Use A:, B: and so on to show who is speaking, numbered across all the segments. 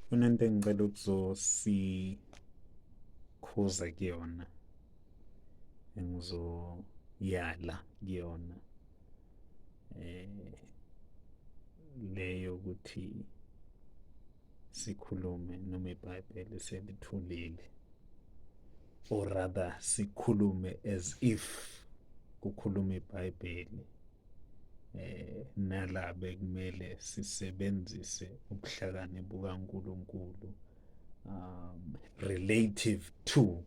A: Kunento engicela ukuzosikhuza kuyona, engizoyala kuyona, eh leyo ukuthi sikhulume noma iBhayibheli selithulile, or rather sikhulume as if kukhuluma iBhayibheli, nala bekumele sisebenzise ubuhlakani bukaNkulunkulu, relative to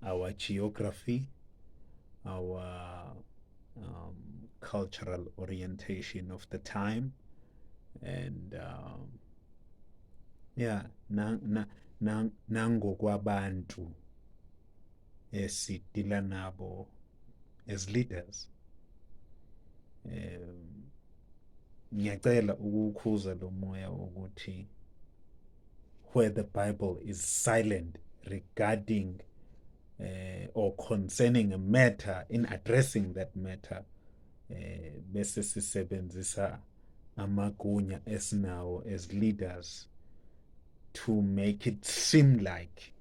A: our geography, our cultural orientation of the time, and yeah, nangokwabantu esidila nabo as leaders. Ngiyacela ukukhuza lo moya ukuthi where the Bible is silent regarding or concerning a matter, in addressing that matter, bese sisebenzisa amagunya esinawo as leaders to make it seem like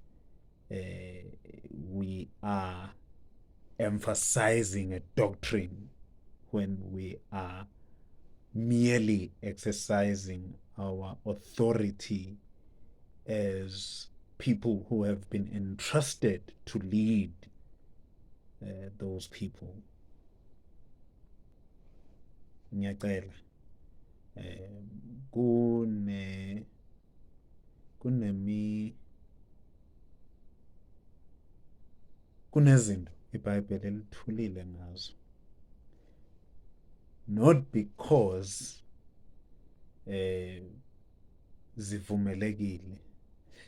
A: we are emphasizing a doctrine when we are merely exercising our authority as people who have been entrusted to lead those people. Ngiyacela kunezinto iBhayibheli elithulile ngazo, not because zivumelekile,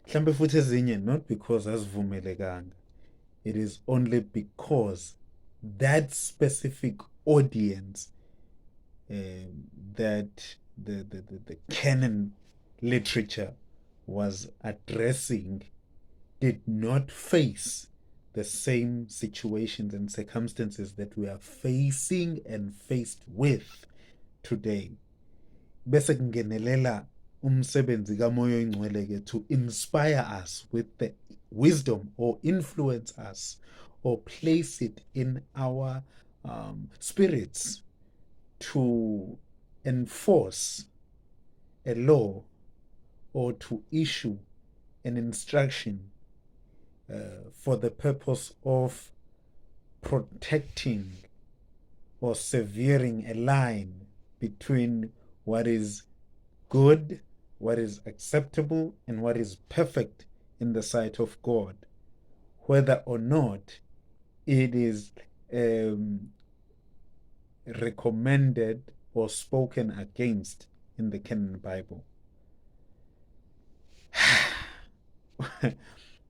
A: mhlambe futhi ezinye not because azivumelekanga. It is only because that specific audience that the canon literature was addressing did not face the same situations and circumstances that we are facing and faced with today. Bese kungenelela umsebenzi kamoya oyingcwele ke to inspire us with the wisdom, or influence us, or place it in our spirits to enforce a law or to issue an instruction for the purpose of protecting or severing a line between what is good, what is acceptable, and what is perfect in the sight of God, whether or not it is recommended or spoken against in the canon Bible.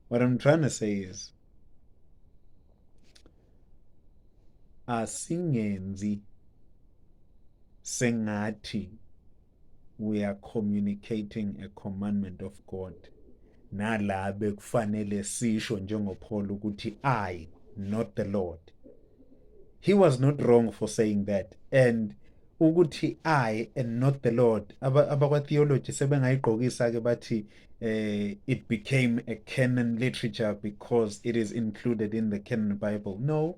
A: What I'm trying to say is, asingenzi sengathi we are communicating a commandment of God, nala bekufanele sisho njengoPaul ukuthi I, not the Lord. He was not wrong for saying that, and ukuthi I and not the Lord, abakwa-theology sebengayigqokisa ke bathi it became a canon literature because it is included in the canon Bible. No,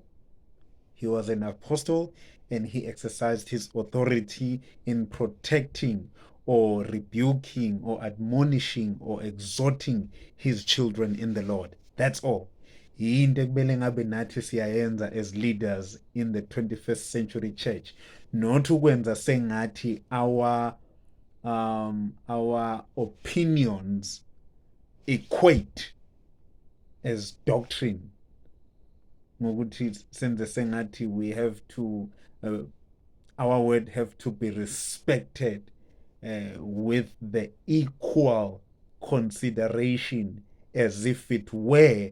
A: he was an apostle and he exercised his authority in protecting or rebuking or admonishing or exhorting his children in the Lord. That's all. Yinto ekumele ngabe nathi siyayenza as leaders in the 21st century church, not ukwenza sengathi our opinions equate as doctrine, ngokuthi senze sengathi we have to our word have to be respected with the equal consideration as if it were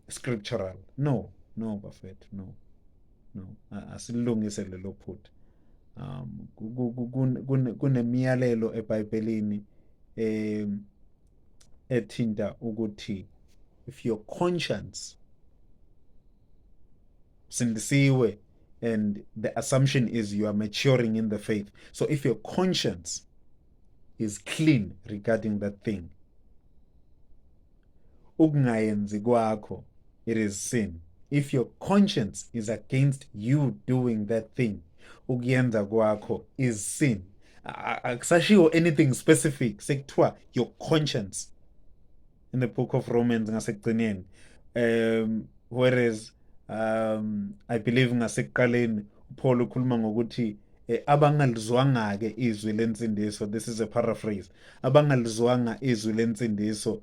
A: scriptural. No, Buffett, no. Asilungise lelo phutha. Kunemiyalelo eBhayibhelini ethinta ukuthi if your conscience sindisiwe, and the assumption is you are maturing in the faith. So if your conscience is clean regarding that thing. Ukungayenzi kwakho, it is sin. If your conscience is against you doing that thing, ukuyenza kwakho is sin. Akusashiwo anything specific, sekuthiwa your conscience in the book of Romans ngasekugcineni. Whereas I believe ngasekuqaleni Paul ukhuluma ngokuthi abangalizwanga-ke izwi lensindiso, this is a paraphrase, abangalizwanga izwi lensindiso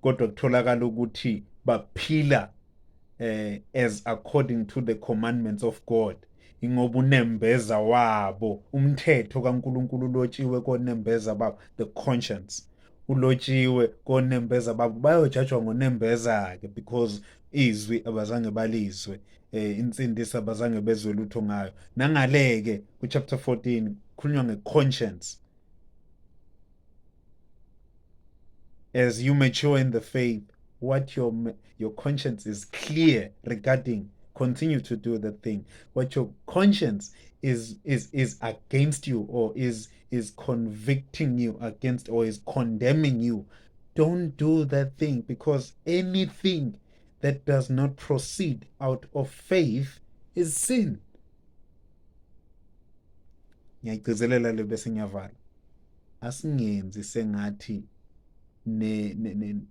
A: kodwa kutholakala ukuthi baphila as according to the commandments of God, ingoba unembeza wabo umthetho kaNkulunkulu ulotshiwe konembeza babo, the conscience ulotshiwe konembeza babo, bayojajwa ngonembeza-ke because izwi abazange balizwe, insindiso abazange bezwe lutho ngayo. Nangale-ke ku-chapter 14 kukhulunywa nge-conscience. As you mature in the faith, what your conscience is clear regarding, continue to do the thing. What your conscience is against you, or is convicting you against, or is condemning you, don't do that thing, because anything that does not proceed out of faith is sin. Ngiyagcizelela le bese ngiyavala. Asingenzi sengathi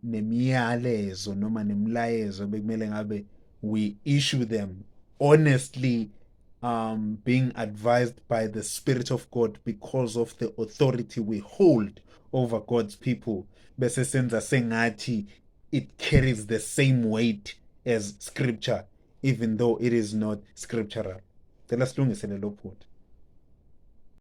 A: nemiyalezo noma nemlayezo bekumele ngabe we issue them honestly, being advised by the Spirit of God because of the authority we hold over God's people, bese senza sengathi it carries the same weight as scripture even though it is not scriptural. Cela silungisele lo phutha.